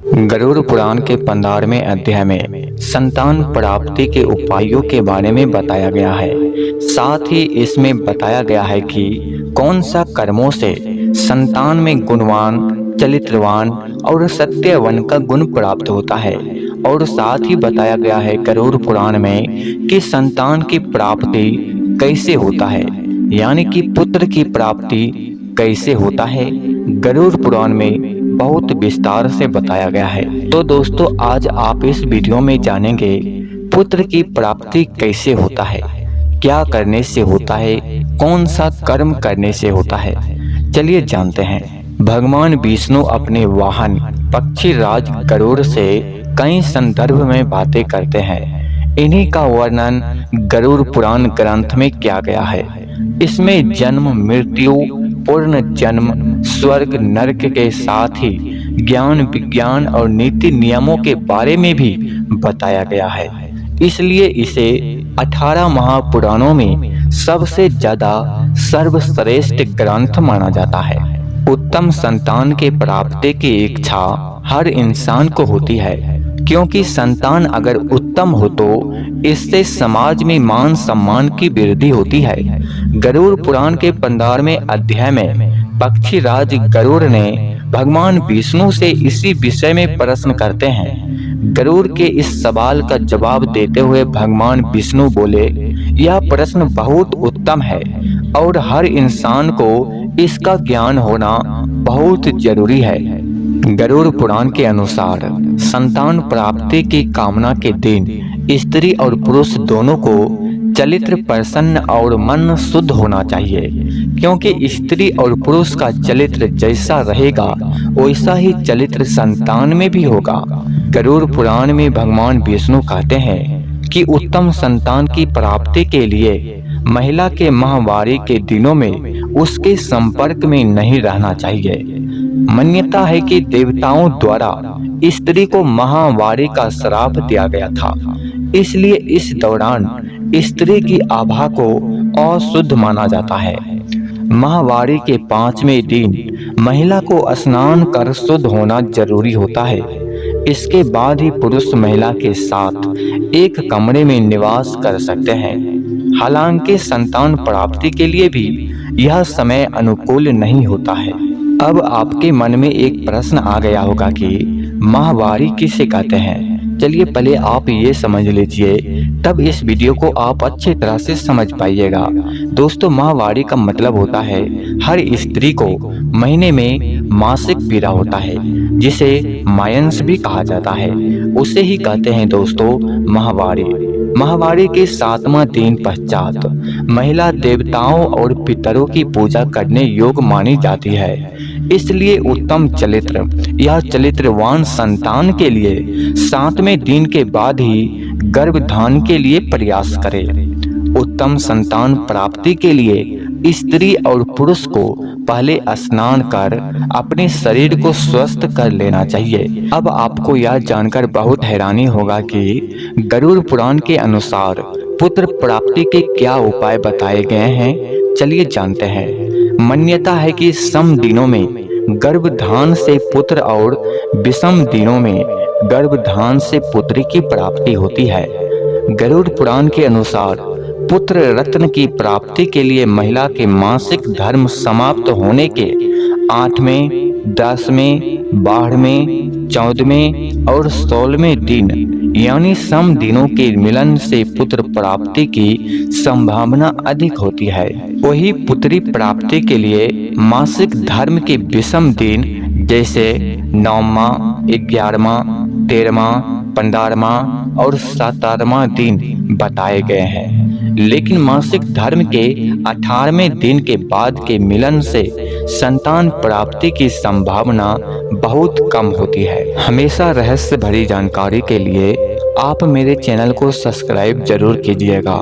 गरुड़ पुराण के 15वें अध्याय में संतान प्राप्ति के उपायों के बारे में बताया गया है। साथ ही इसमें बताया गया है कि कौन सा कर्मों से संतान में गुणवान, चरित्रवान और सत्यवान का गुण प्राप्त होता है। और साथ ही बताया गया है गरुड़ पुराण में कि संतान की प्राप्ति कैसे होता है, यानी कि पुत्र की प्राप्ति कैसे होता है। गरुड़ पुराण में बहुत विस्तार से बताया गया है। तो दोस्तों, आज आप इस वीडियो में जानेंगे पुत्र की प्राप्ति कैसे होता है, क्या करने से होता है, कौन सा कर्म करने से होता है। चलिए जानते हैं। भगवान विष्णु अपने वाहन पक्षी राज गरुड़ से कई संदर्भ में बातें करते हैं। इन्हीं का वर्णन गरुड़ पुराण ग्रंथ में किया गया है। इसमें जन्म, मृत्यु, पूर्ण जन्म, स्वर्ग नरक के साथ ही ज्ञान, विज्ञान और नीति नियमों के बारे में भी बताया गया है। इसलिए इसे 18 महापुराणों में सबसे ज्यादा सर्वश्रेष्ठ ग्रंथ माना जाता है। उत्तम संतान के प्राप्ति की इच्छा हर इंसान को होती है, क्योंकि संतान अगर उत्तम हो तो इससे समाज में मान सम्मान की वृद्धि होती है। गरुड़ पुराण के 15वें अध्याय में पक्षी राज गरुड़ ने भगवान विष्णु से इसी विषय में प्रश्न करते हैं। गरुड़ के इस सवाल का जवाब देते हुए भगवान विष्णु बोले, यह प्रश्न बहुत उत्तम है और हर इंसान को इसका ज्ञान होना बहुत जरूरी है। गरुड़ पुराण के अनुसार संतान प्राप्ति की कामना के दिन स्त्री और पुरुष दोनों को चरित्र प्रसन्न और मन शुद्ध होना चाहिए, क्योंकि स्त्री और पुरुष का चरित्र जैसा रहेगा वैसा ही चरित्र संतान में भी होगा। गरुड़ पुराण में भगवान विष्णु कहते हैं कि उत्तम संतान की प्राप्ति के लिए महिला के माहवारी के दिनों में उसके संपर्क में नहीं रहना चाहिए। मान्यता है कि देवताओं द्वारा स्त्री को माहवारी का श्राप दिया गया था, इसलिए इस दौरान स्त्री की आभा को अशुद्ध माना जाता है। माहवारी के 5वें दिन महिला को स्नान कर शुद्ध होना जरूरी होता है। इसके बाद ही पुरुष महिला के साथ एक कमरे में निवास कर सकते हैं। हालांकि संतान प्राप्ति के लिए भी यह समय अनुकूल नहीं होता है। अब आपके मन में एक प्रश्न आ गया होगा कि माहवारी किसे कहते हैं। चलिए पहले आप ये समझ लीजिए, तब इस वीडियो को आप अच्छी तरह से समझ पाइएगा। दोस्तों, माहवारी का मतलब होता है हर स्त्री को महीने में मासिक पीड़ा होता है, जिसे मायंस भी कहा जाता है। उसे ही कहते हैं दोस्तों माहवारी। माहवारी के 7वां दिन पश्चात महिला देवताओं और पितरों की पूजा करने योग्य मानी जाती है। इसलिए उत्तम चरित्र या चरित्रवान संतान के लिए 7वें दिन के बाद ही गर्भधान के लिए प्रयास करें। उत्तम संतान प्राप्ति के लिए स्त्री और पुरुष को पहले स्नान कर अपने शरीर को स्वस्थ कर लेना चाहिए। अब आपको यह जानकर बहुत हैरानी होगा कि गरुड़ पुराण के अनुसार पुत्र प्राप्ति के क्या उपाय बताए गए हैं। चलिए जानते हैं। मान्यता है कि सम दिनों में गर्भधान से पुत्र और विषम दिनों में गर्भधान से पुत्री की प्राप्ति होती है। गरुड़ पुराण के अनुसार पुत्र रत्न की प्राप्ति के लिए महिला के मासिक धर्म समाप्त होने के 8वें, 10वें, 12वें, 14वें और 16वें दिन यानी सम दिनों के मिलन से पुत्र प्राप्ति की संभावना अधिक होती है। वही पुत्री प्राप्ति के लिए मासिक धर्म के विषम दिन जैसे 9वां, 11वां, 13वां, 15वां और 17वां दिन बताए गए हैं। लेकिन मासिक धर्म के 18वें दिन के बाद के मिलन से संतान प्राप्ति की संभावना बहुत कम होती है। हमेशा रहस्य भरी जानकारी के लिए आप मेरे चैनल को सब्सक्राइब जरूर कीजिएगा।